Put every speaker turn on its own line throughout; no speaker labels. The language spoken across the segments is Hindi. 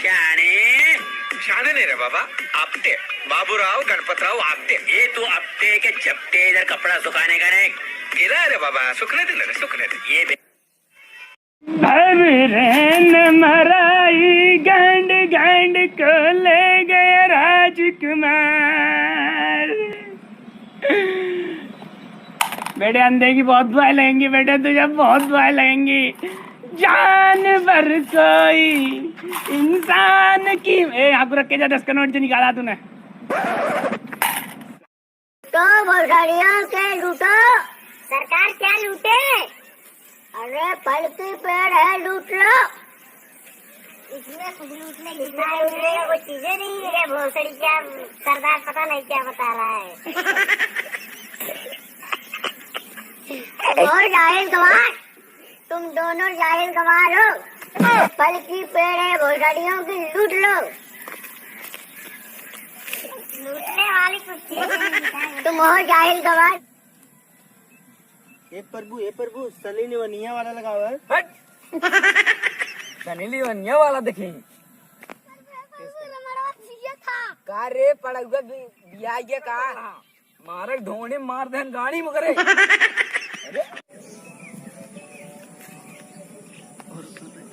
शाणे
शाणे नहीं रे बाबा, आपटे बाबूराव गणपतराव आपटे.
ये तू अपटे के झपटे इधर कपड़ा सुखाने का नहीं.
गिरा रे बाबा, सुखने दे रे, सुखने दे.
ये
भवरन मराई गांड गांड को ले गया राजकुमार. बेटे अंधे की बहुत दुआएं लगेंगी बेटे, तुझे बहुत दुआएं लगेंगी. जानवर कोई इंसान की यहाँ को रख के जा, 10 का नोट जो निकाला तूने.
तो भोसड़ियों के लूटो. सरकार क्या लूटे? अरे फल की पेड़ है, लूट लो. इसमें कुछ लूटने की कोई चीजें नहीं है. भोसड़ी क्या सरदार पता नहीं क्या बता रहा है. और जाहिल गवार, तुम दोनों जाहिल गवार हो. फल की पेड़ है, भोसड़ियों की लूट लो. लूटने वाली कुछ चीज तुम हो जाहिल गवार.
ए प्रभु सनी लिवनिया वाला लगा हुआ है.
सनी लिवनिया वाला देखें का रे पड़ा हुआ बिया का मारे ढोने मार देन गाड़ी में करे.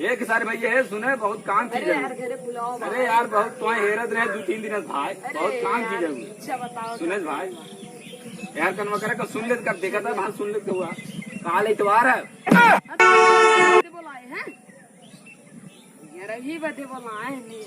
एक सारे भैया है सुने बहुत काम की जरूर. अरे यार बहुत तो हेरत रहे 2-3 दिन भाई, बहुत काम की जरूर. सुने भाई यार कन्वा करे का सुन ले कर देखा था भाई, सुन ले तो हुआ काल इतवार है. बोलाए हैं यार, अभी बते बोलाए नहीं.